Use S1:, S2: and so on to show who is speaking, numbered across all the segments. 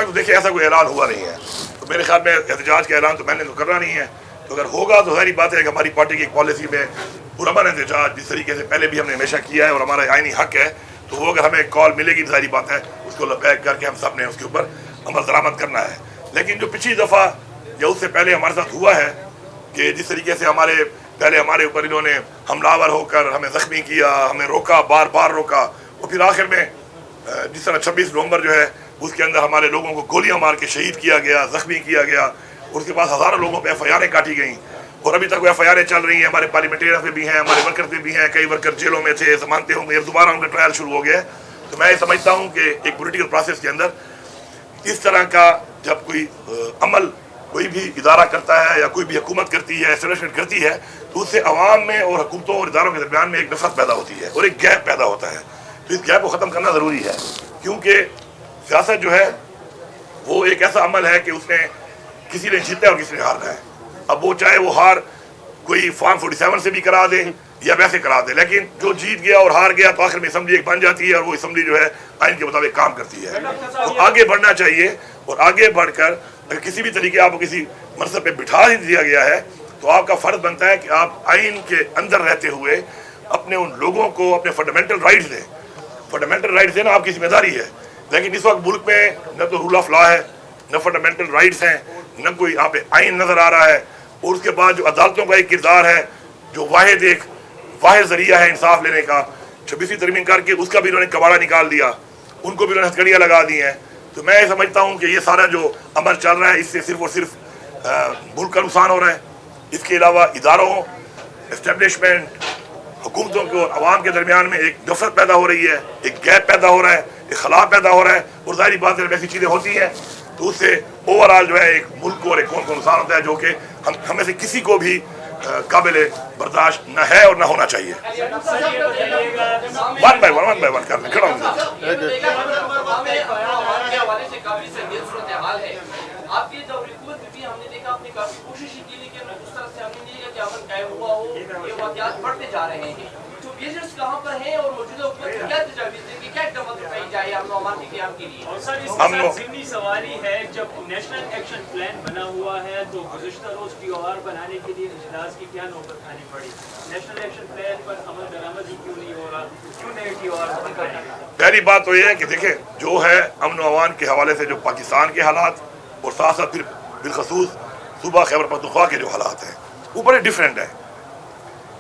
S1: تک تو دیکھیں ایسا کوئی اعلان ہوا نہیں ہے، تو میرے خیال میں احتجاج کا اعلان تو میں نے تو کرنا نہیں ہے، تو اگر ہوگا تو ظاہری بات ہے کہ ہماری پارٹی کی ایک پالیسی میں پرامن احتجاج جس طریقے سے پہلے بھی ہم نے ہمیشہ کیا ہے اور ہمارا آئینی حق ہے، تو وہ اگر ہمیں کال ملے گی ظاہری بات ہے اس کو لبیک کر کے ہم سب نے اس کے اوپر عمل درآمد کرنا ہے۔ لیکن جو پچھلی دفعہ یا اس سے پہلے ہمارے ساتھ ہوا ہے کہ جس طریقے سے پہلے ہمارے اوپر انہوں نے حملہ آور ہو کر ہمیں زخمی کیا، ہمیں روکا، بار بار روکا، اور پھر آخر میں جس طرح 26 نومبر جو ہے اس کے اندر ہمارے لوگوں کو گولیاں مار کے شہید کیا گیا، زخمی کیا گیا، اس کے بعد ہزاروں لوگوں پہ ایف آئی آریں کاٹی گئیں، اور ابھی تک وہ ایف آئی آریں چل رہی ہیں، ہمارے پارلیمنٹیرین پہ بھی ہیں، ہمارے ورکر پہ بھی ہیں، کئی ورکر جیلوں میں تھے، مانتے ہوں گے اب دوبارہ ان کا ٹرائل شروع ہو گیا ہے۔ تو میں یہ سمجھتا ہوں کہ ایک پولیٹیکل پروسیس کے اندر اس طرح کا جب کوئی عمل کوئی بھی ادارہ کرتا ہے یا کوئی بھی حکومت کرتی ہے، اسٹیبلشمنٹ کرتی ہے، تو اس سے عوام میں اور حکومتوں اور اداروں کے درمیان میں ایک نفرت پیدا ہوتی ہے اور ایک گیپ پیدا ہوتا ہے، تو اس گیپ کو ختم کرنا ضروری ہے، کیونکہ سیاست جو ہے وہ ایک ایسا عمل ہے کہ اس میں کسی نے جیتنا ہے اور کسی نے ہارنا ہے۔ اب وہ چاہے وہ ہار کوئی فارم 47 سے بھی کرا دے یا ویسے کرا دے، لیکن جو جیت گیا اور ہار گیا تو آخر میں اسمبلی ایک بن جاتی ہے اور وہ اسمبلی جو ہے آئین کے مطابق کام کرتی ہے۔ تو آگے بڑھنا چاہیے، اور آگے بڑھ کر اگر کسی بھی طریقے آپ کو کسی منصب پہ بٹھا ہی دیا گیا ہے تو آپ کا فرض بنتا ہے کہ آپ آئین کے اندر رہتے ہوئے اپنے ان لوگوں کو اپنے فنڈامنٹل رائٹس دیں۔ فنڈامنٹل رائٹس دینا آپ کی ذمہ داری ہے، لیکن اس وقت ملک میں نہ تو رول آف لا ہے، نہ فنڈامنٹل رائٹس ہیں، نہ کوئی یہاں پہ آئین نظر آ رہا ہے، اور اس کے بعد جو عدالتوں کا ایک کردار ہے جو واحد ذریعہ ہے انصاف لینے کا، 26ویں ترمیم کر کے اس کا بھی انہوں نے کباڑہ نکال دیا، ان کو بھی انہوں نے ہتھکڑیاں لگا دی ہیں۔ تو میں یہ سمجھتا ہوں کہ یہ سارا جو عمل چل رہا ہے اس سے صرف اور صرف ملک کا نقصان ہو رہا ہے، اس کے علاوہ اداروں، اسٹیبلشمنٹ، حکومتوں کو اور عوام کے درمیان میں ایک نفرت پیدا ہو رہی ہے، ایک گیپ پیدا ہو رہا ہے، ایک خلا پیدا ہو رہا ہے، اور ظاہری بات ہے جب ایسی چیزیں ہوتی ہیں تو اس سے اوور آل جو ہے ایک ملک کو اور ایک قوم کو نقصان ہوتا ہے، جو کہ ہمیں سے کسی کو بھی قابل برداشت نہ ہے اور نہ ہونا چاہیے۔ ون بائی ون کر لیں، کھڑا ہوں
S2: آپ کی جو حکومت میں بھی ہم نے دیکھا آپ نے کافی کوشش کی، لیکن اس طرح سے ہم نے نہیں دیکھا کہ امن قائم ہوا ہو، یہ واقعات بڑھتے جا رہے ہیں۔ تو میجرز کہاں پر ہیں اور موجودہ حکومت کو کیا تجاویز دیں کہ کیا اقدامات اٹھائی جائے امن و امان کے قیام کے لیے؟
S3: اور سر اس کے ساتھ ضمنی سواری ہے، جب نیشنل ایکشن پلان بنا ہوا ہے تو گزشتہ روز ٹی او آر بنانے کے لیے اجلاس کی کیا نوبت کھانی پڑی؟ نیشنل ایکشن پلان پر عمل درآمد ہی کیوں نہیں ہو رہا، کیوں نہیں ٹی او آر بن رہا؟
S1: پہلی بات تو یہ ہے کہ دیکھیں جو ہے امن و امان کے حوالے سے جو پاکستان کے حالات اور ساتھ ساتھ پھر بالخصوص صوبہ خیبر پختونخوا کے جو حالات ہیں وہ بڑے ڈفرینٹ ہیں،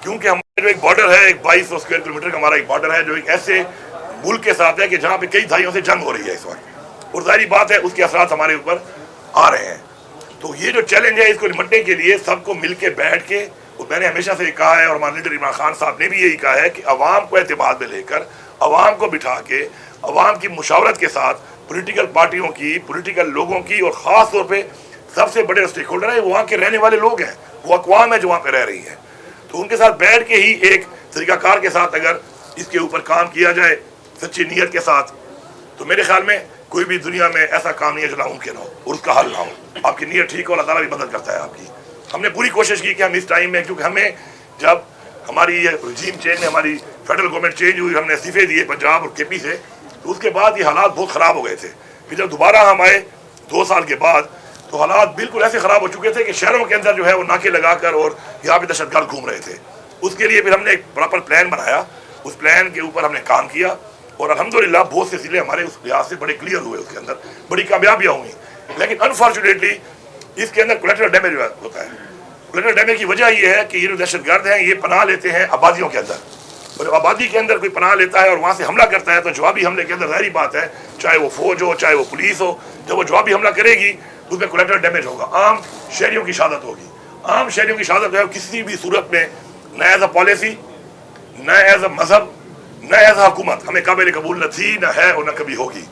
S1: کیونکہ ہمارا جو ایک بارڈر ہے، ایک 2200 اسکوائر کلومیٹر کا ہمارا ایک بارڈر ہے جو ایک ایسے ملک کے ساتھ ہے کہ جہاں پہ کئی دہائیوں سے جنگ ہو رہی ہے اس وقت، اور ظاہری بات ہے اس کے اثرات ہمارے اوپر آ رہے ہیں۔ تو یہ جو چیلنج ہے اس کو نمٹنے کے لیے سب کو مل کے بیٹھ کے، اور میں نے ہمیشہ سے کہا ہے اور ہمارے لیڈر عمران خان صاحب نے بھی یہی کہا ہے کہ عوام کو اعتماد میں لے کر، عوام کو بٹھا کے، عوام کی مشاورت کے ساتھ، پولیٹیکل پارٹیوں کی، پولیٹیکل لوگوں کی، اور خاص طور پہ سب سے بڑے اسٹیک ہولڈر ہیں وہاں کے رہنے والے لوگ ہیں، وہ اقوام ہے جو وہاں پہ رہ رہی ہیں، تو ان کے ساتھ بیٹھ کے ہی ایک طریقہ کار کے ساتھ اگر اس کے اوپر کام کیا جائے سچی نیت کے ساتھ، تو میرے خیال میں کوئی بھی دنیا میں ایسا کام نہیں ہے جو ناممکن ہو اور اس کا حل نہ ہو۔ آپ کی نیت ٹھیک ہو، اللہ تعالیٰ بھی مدد کرتا ہے آپ کی۔ ہم نے پوری کوشش کی کہ ہم اس ٹائم میں، کیونکہ ہمیں جب ہماری یہ رجیم چینج، ہماری فیڈرل گورنمنٹ چینج ہوئی، ہم نے استعفے دیے پنجاب اور کے پی سے، تو اس کے بعد یہ حالات بہت خراب ہو گئے تھے۔ پھر جب دوبارہ ہم آئے 2 سال کے بعد تو حالات بالکل ایسے خراب ہو چکے تھے کہ شہروں کے اندر جو ہے وہ ناکے لگا کر اور یہاں پہ دہشت گرد گھوم رہے تھے۔ اس کے لیے پھر ہم نے ایک پراپر پلان بنایا، اس پلان کے اوپر ہم نے کام کیا، اور الحمدللہ بہت سے ضلع ہمارے اس لحاظ سے بڑے کلیئر ہوئے، اس کے اندر بڑی کامیابیاں ہوئیں، لیکن انفارچونیٹلی اس کے اندر کولیٹرل ڈیمیج ہوتا ہے۔ کولیٹرل ڈیمیج کی وجہ یہ ہے کہ یہ جو دہشت گرد ہیں یہ پناہ لیتے ہیں آبادیوں کے اندر، اور جب آبادی کے اندر کوئی پناہ لیتا ہے اور وہاں سے حملہ کرتا ہے تو جوابی حملے کے اندر ظاہری بات ہے، چاہے وہ فوج ہو چاہے وہ پولیس ہو، جب وہ جوابی حملہ کرے گی اس میں کولیٹرل ڈیمیج ہوگا، عام شہریوں کی شہادت ہوگی۔ عام شہریوں کی شہادت ہے کسی بھی صورت میں نہ ایز اے پالیسی، نہ ایز اے مذہب، نہ ایز اے حکومت ہمیں قابل قبول نہ تھی، نہ ہے اور نہ کبھی ہوگی۔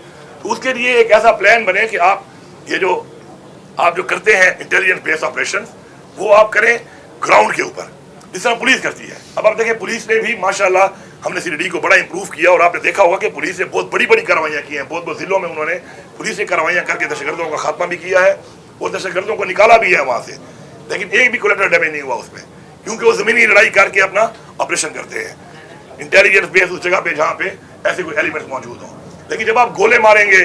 S1: تو اس کے لیے ایک ایسا پلان بنے کہ آپ جو کرتے ہیں انٹیلیجنس بیس آپریشن وہ آپ کریں گراؤنڈ کے اوپر، جس طرح پولیس کرتی ہے۔ اب آپ دیکھیں پولیس نے بھی ماشاءاللہ ہم نے CDD کو بڑا امپروو کیا، اور آپ نے دیکھا ہوگا کہ پولیس نے بہت بڑی بڑی کارروائیاں کی ہیں، بہت ضلعوں میں انہوں نے پولیس نے کارروائیاں کر کے دہشت گردوں کا خاتمہ بھی کیا ہے اور دہشت گردوں کو نکالا بھی ہے وہاں سے، لیکن ایک بھی کولیٹرل ڈیمیج نہیں ہوا اس میں، کیونکہ وہ زمینی لڑائی کر کے اپنا آپریشن کرتے ہیں، انٹیلیجنس بیس اس جگہ پہ جہاں پہ ایسے کوئی ایلیمنٹس موجود ہوں۔ لیکن جب آپ گولے ماریں گے